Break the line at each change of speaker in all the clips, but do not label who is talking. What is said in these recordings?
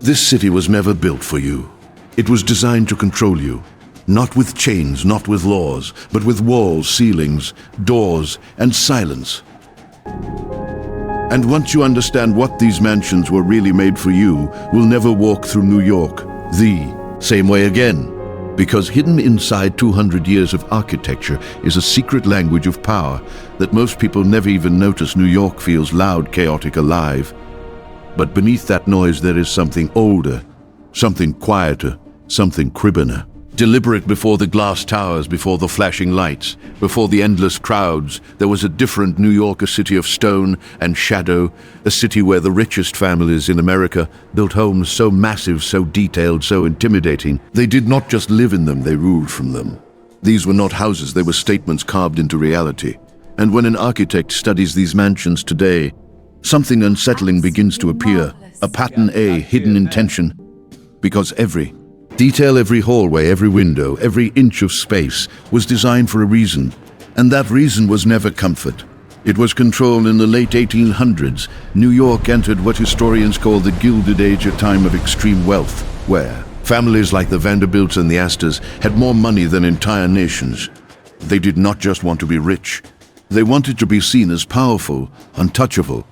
This city was never built for you. It was designed to control you. Not with chains, not with laws, but with walls, ceilings, doors, and silence. And once you understand what these mansions were really made for, you will never walk through New York the same way again. Because hidden inside 200 years of architecture is a secret language of power that most people never even notice. New York feels loud, chaotic, alive. But beneath that noise there is something older, something quieter, something cribbener. Deliberate before the glass towers, before the flashing lights, before the endless crowds, there was a different New York, a city of stone and shadow, a city where the richest families in America built homes so massive, so detailed, so intimidating. They did not just live in them, they ruled from them. These were not houses, they were statements carved into reality. And when an architect studies these mansions today, something unsettling begins to appear, a pattern, a hidden intention. Because every detail, every hallway, every window, every inch of space was designed for a reason, and that reason was never comfort. It was control. In the late 1800s, New York entered what historians call the Gilded Age, a time of extreme wealth, where families like the Vanderbilts and the Astors had more money than entire nations. They did not just want to be rich. They wanted to be seen as powerful, untouchable,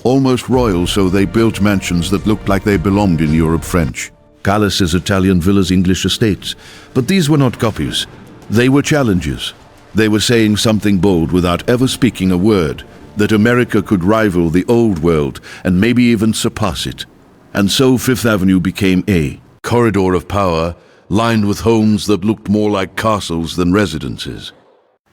almost royal, so they built mansions that looked like they belonged in Europe. French palaces, Italian villas, English estates. But these were not copies. They were challenges. They were saying something bold without ever speaking a word, that America could rival the old world and maybe even surpass it. And so Fifth Avenue became a corridor of power, lined with homes that looked more like castles than residences.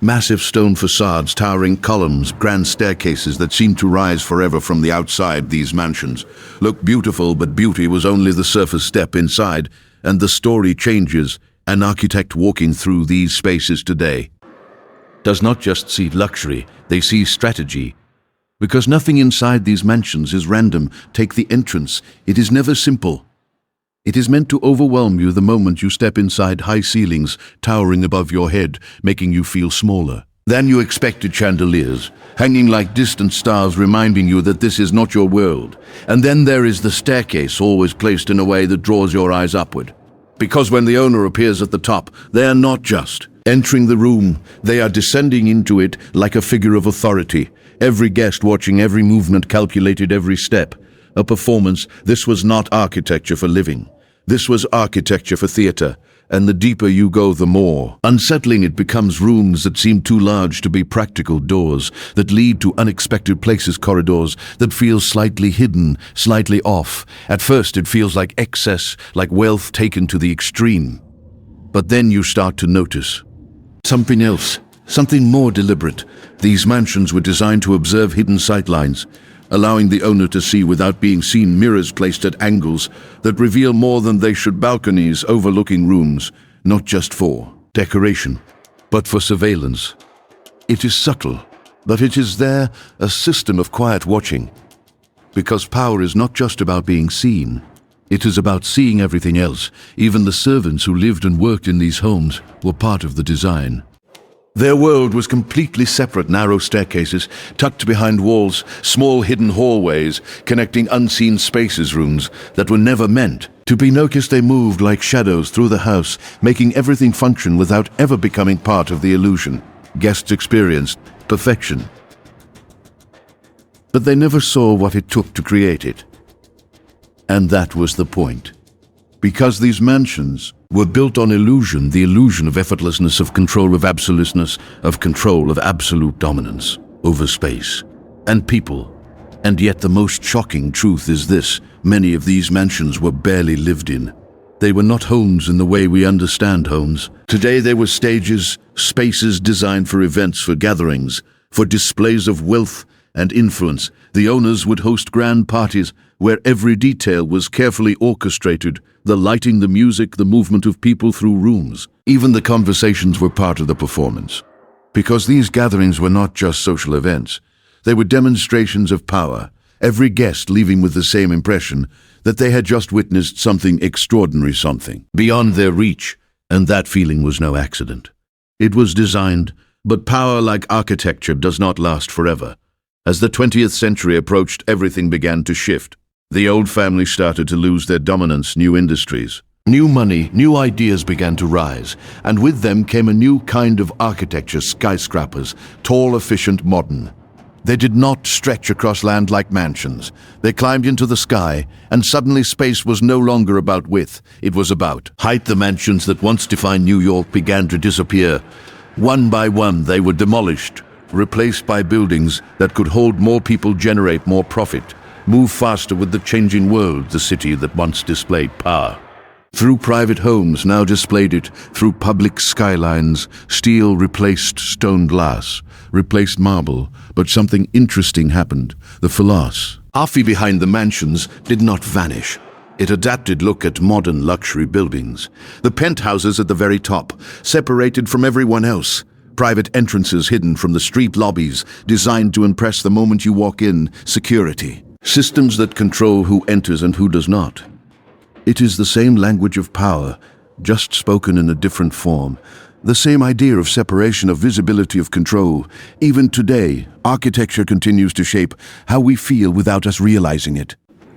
Massive stone facades, towering columns, grand staircases that seemed to rise forever from the outside. These mansions looked beautiful, but beauty was only the surface. Step inside, and the story changes. An architect walking through these spaces today does not just see luxury, they see strategy. Because nothing inside these mansions is random. Take the entrance. It is never simple. It is meant to overwhelm you the moment you step inside. High ceilings towering above your head, making you feel smaller than you expected. Chandeliers hanging like distant stars, reminding you that this is not your world. And then there is the staircase, always placed in a way that draws your eyes upward. Because when the owner appears at the top, they are not just entering the room, they are descending into it like a figure of authority. Every guest watching every movement, calculated every step. A performance. This was not architecture for living. This was architecture for theater, and the deeper you go, the more unsettling it becomes. Rooms that seem too large to be practical, doors that lead to unexpected places, corridors that feel slightly hidden, slightly off. At first it feels like excess, like wealth taken to the extreme. But then you start to notice something else, something more deliberate. These mansions were designed to observe hidden sightlines, allowing the owner to see without being seen. Mirrors placed at angles that reveal more than they should. Balconies overlooking rooms, not just for decoration, but for surveillance. It is subtle, but it is there, a system of quiet watching. Because power is not just about being seen. It is about seeing everything else. Even the servants who lived and worked in these homes were part of the design. Their world was completely separate. Narrow staircases tucked behind walls, small hidden hallways connecting unseen spaces, rooms that were never meant to be noticed. They moved like shadows through the house, making everything function without ever becoming part of the illusion. Guests experienced perfection, but they never saw what it took to create it. And that was the point. Because these mansions were built on illusion, the illusion of effortlessness, of control, of absoluteness, of control, of absolute dominance over space and people. And yet the most shocking truth is this: many of these mansions were barely lived in. They were not homes in the way we understand homes. Today they were stages, spaces designed for events, for gatherings, for displays of wealth and influence. The owners would host grand parties where every detail was carefully orchestrated, the lighting, the music, the movement of people through rooms. Even the conversations were part of the performance. Because these gatherings were not just social events, they were demonstrations of power, every guest leaving with the same impression that they had just witnessed something extraordinary, something beyond their reach, and that feeling was no accident. It was designed, but power, like architecture, does not last forever. As the 20th century approached, everything began to shift. The old family started to lose their dominance, new industries. New money, new ideas began to rise, and with them came a new kind of architecture, skyscrapers, tall, efficient, modern. They did not stretch across land like mansions. They climbed into the sky, and suddenly space was no longer about width, it was about height. The mansions that once defined New York began to disappear. One by one, they were demolished, replaced by buildings that could hold more people, generate more profit, move faster with the changing world, the city that once displayed power. Through private homes now displayed it, through public skylines, steel replaced stone glass, replaced marble, but something interesting happened. The philosophy behind the mansions did not vanish. It adapted. Look at modern luxury buildings. The penthouses at the very top, separated from everyone else. Private entrances hidden from the street lobbies, designed to impress the moment you walk in. Security. Systems that control who enters and who does not. It is the same language of power, just spoken in a different form. The same idea of separation, of visibility, of control. Even today, architecture continues to shape how we feel without us realizing it.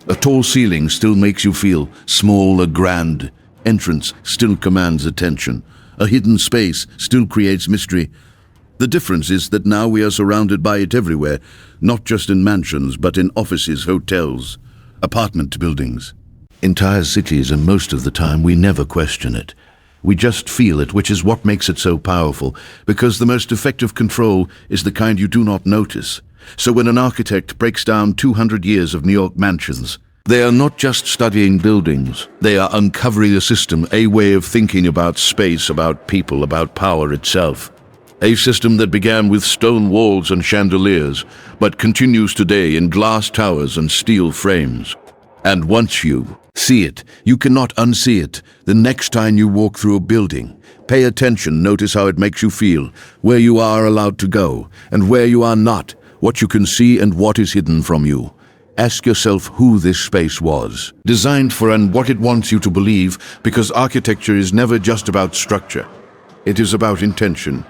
A tall ceiling still makes you feel small. A grand entrance still commands attention. A hidden space still creates mystery. The difference is that now we are surrounded by it everywhere, not just in mansions, but in offices, hotels, apartment buildings. Entire cities, and most of the time we never question it. We just feel it, which is what makes it so powerful, because the most effective control is the kind you do not notice. So when an architect breaks down 200 years of New York mansions, they are not just studying buildings, they are uncovering a system, a way of thinking about space, about people, about power itself. A system that began with stone walls and chandeliers, but continues today in glass towers and steel frames. And once you see it, you cannot unsee it. The next time you walk through a building, pay attention, notice how it makes you feel, where you are allowed to go, and where you are not, what you can see and what is hidden from you. Ask yourself who this space was designed for and what it wants you to believe, because architecture is never just about structure. It is about intention.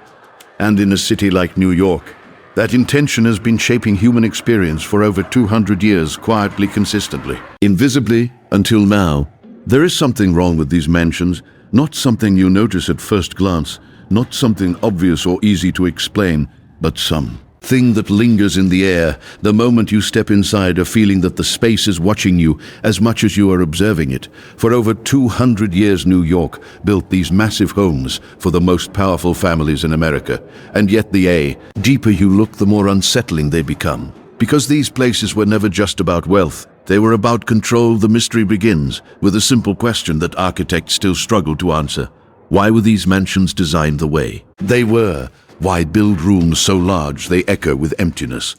And in a city like New York, that intention has been shaping human experience for over 200 years, quietly, consistently. Invisibly, until now, there is something wrong with these mansions, not something you notice at first glance, not something obvious or easy to explain, but something that lingers in the air the moment you step inside, a feeling that the space is watching you as much as you are observing it. For over 200 years, New York built these massive homes for the most powerful families in America. And yet the deeper you look, the more unsettling they become. Because these places were never just about wealth. They were about control. The mystery begins with a simple question that architects still struggle to answer. Why were these mansions designed the way they were? Why build rooms so large they echo with emptiness?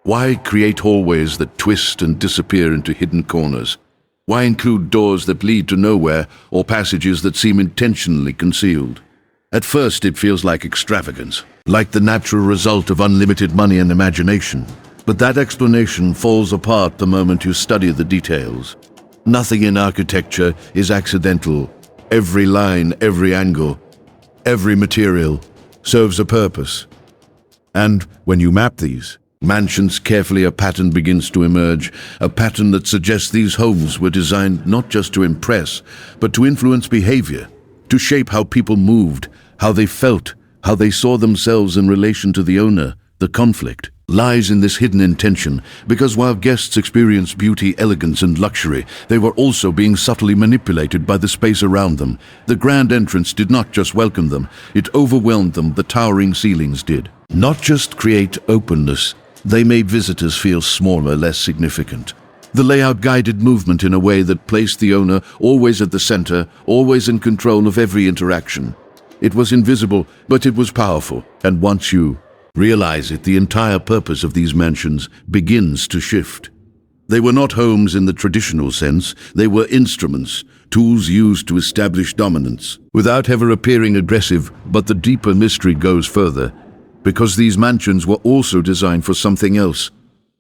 Why create hallways that twist and disappear into hidden corners? Why include doors that lead to nowhere or passages that seem intentionally concealed? At first it feels like extravagance, like the natural result of unlimited money and imagination. But that explanation falls apart the moment you study the details. Nothing in architecture is accidental. Every line, every angle, every material serves a purpose. And when you map these mansions carefully, a pattern begins to emerge, a pattern that suggests these homes were designed not just to impress, but to influence behavior, to shape how people moved, how they felt, how they saw themselves in relation to the owner. The conflict lies in this hidden intention, because while guests experienced beauty, elegance, and luxury, they were also being subtly manipulated by the space around them. The grand entrance did not just welcome them, it overwhelmed them. The towering ceilings did not just create openness, they made visitors feel smaller, less significant. The layout guided movement in a way that placed the owner always at the center, always in control of every interaction. It was invisible, but it was powerful, and once you realize it, the entire purpose of these mansions begins to shift. They were not homes in the traditional sense, they were instruments, tools used to establish dominance, without ever appearing aggressive. But the deeper mystery goes further, because these mansions were also designed for something else.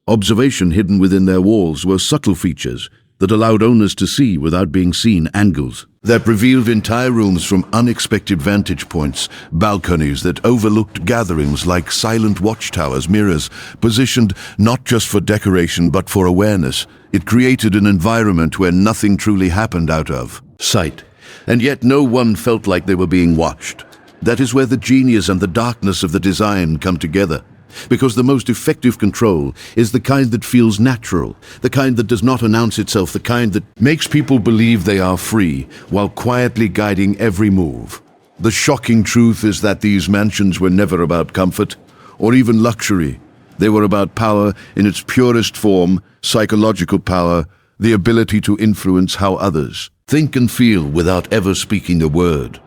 Observation hidden within their walls were subtle features, that allowed owners to see without being seen, angles that revealed entire rooms from unexpected vantage points, balconies that overlooked gatherings like silent watchtowers, mirrors positioned not just for decoration but for awareness. It created an environment where nothing truly happened out of sight, and yet no one felt like they were being watched. That is where the genius and the darkness of the design come together. Because the most effective control is the kind that feels natural, the kind that does not announce itself, the kind that makes people believe they are free while quietly guiding every move. The shocking truth is that these mansions were never about comfort or even luxury. They were about power in its purest form, psychological power, the ability to influence how others think and feel without ever speaking a word.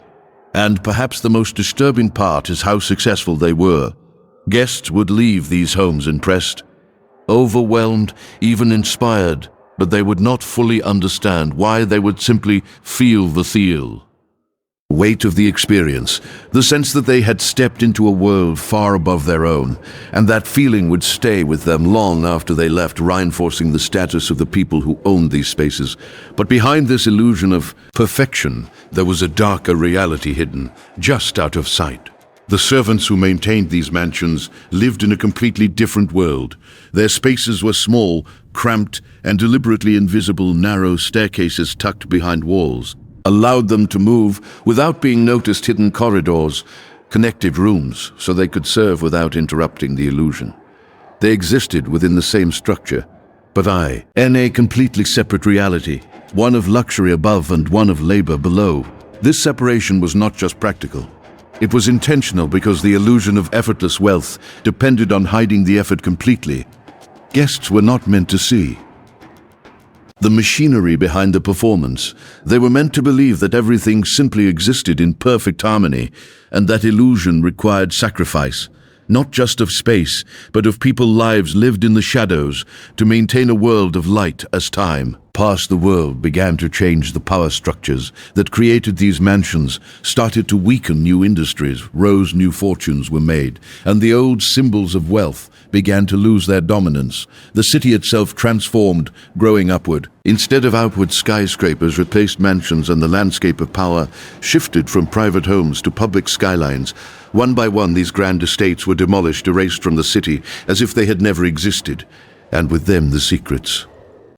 And perhaps the most disturbing part is how successful they were. Guests would leave these homes impressed, overwhelmed, even inspired, but they would not fully understand why. They would simply feel the weight of the experience, the sense that they had stepped into a world far above their own, and that feeling would stay with them long after they left, reinforcing the status of the people who owned these spaces. But behind this illusion of perfection, there was a darker reality hidden, just out of sight. The servants who maintained these mansions lived in a completely different world. Their spaces were small, cramped, and deliberately invisible. Narrow staircases tucked behind walls allowed them to move without being noticed. Hidden corridors connected rooms so they could serve without interrupting the illusion. They existed within the same structure, but in a completely separate reality, one of luxury above and one of labor below. This separation was not just practical. It was intentional because the illusion of effortless wealth depended on hiding the effort completely. Guests were not meant to see the machinery behind the performance. They were meant to believe that everything simply existed in perfect harmony, and that illusion required sacrifice, not just of space, but of people's lives lived in the shadows to maintain a world of light. As time passed, the world began to change. The power structures that created these mansions started to weaken. New industries rose, new fortunes were made, and the old symbols of wealth began to lose their dominance. The city itself transformed, growing upward. Instead of outward, skyscrapers replaced mansions, and the landscape of power shifted from private homes to public skylines. One by one, these grand estates were demolished, erased from the city, as if they had never existed. And with them, the secrets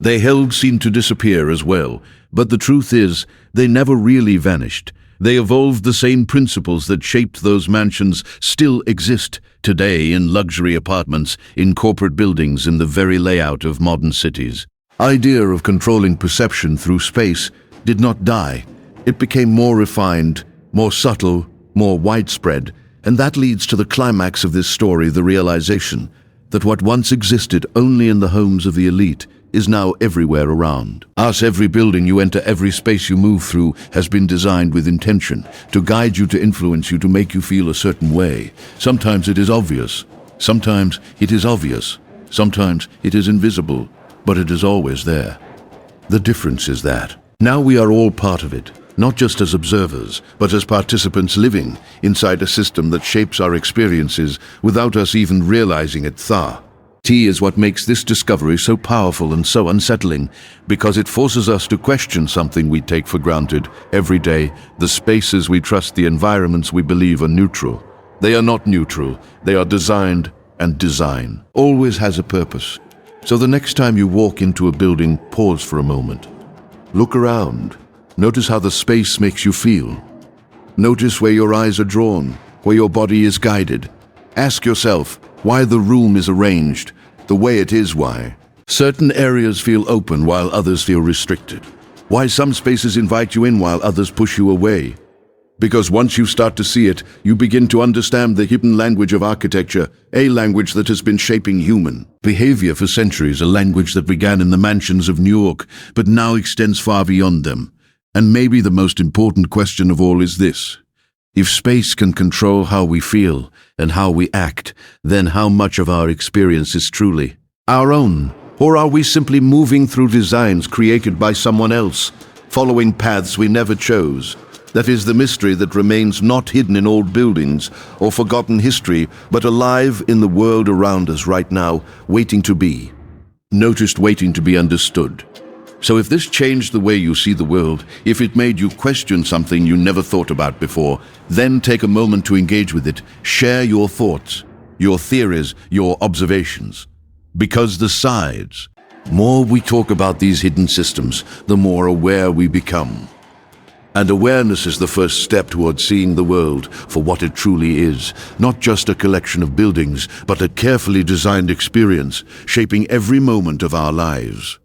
they held seemed to disappear as well. But the truth is, they never really vanished. They evolved. The same principles that shaped those mansions still exist today in luxury apartments, in corporate buildings, in the very layout of modern cities. Idea of controlling perception through space did not die. It became more refined, more subtle, more widespread. And that leads to the climax of this story, the realization that what once existed only in the homes of the elite is now everywhere around us. Every building you enter, every space you move through has been designed with intention, to guide you, to influence you, to make you feel a certain way. Sometimes it is obvious. Sometimes it is obvious. Sometimes it is invisible, but it is always there. The difference is that now we are all part of it, not just as observers, but as participants living inside a system that shapes our experiences without us even realizing it. T is what makes this discovery so powerful and so unsettling, because it forces us to question something we take for granted every day: the spaces we trust, the environments we believe are neutral. They are not neutral. They are designed, and design always has a purpose. So the next time you walk into a building, pause for a moment. Look around. Notice how the space makes you feel. Notice where your eyes are drawn, where your body is guided. Ask yourself why the room is arranged the way it is, why certain areas feel open while others feel restricted, why some spaces invite you in while others push you away. Because once you start to see it, you begin to understand the hidden language of architecture, a language that has been shaping human behavior for centuries, a language that began in the mansions of New York, but now extends far beyond them. And maybe the most important question of all is this: if space can control how we feel and how we act, then how much of our experience is truly our own? Or are we simply moving through designs created by someone else, following paths we never chose? That is the mystery that remains, not hidden in old buildings or forgotten history, but alive in the world around us right now, waiting to be noticed, waiting to be understood. So if this changed the way you see the world, if it made you question something you never thought about before, then take a moment to engage with it. Share your thoughts, your theories, your observations. Because the more we talk about these hidden systems, the more aware we become. And awareness is the first step towards seeing the world for what it truly is, not just a collection of buildings, but a carefully designed experience shaping every moment of our lives.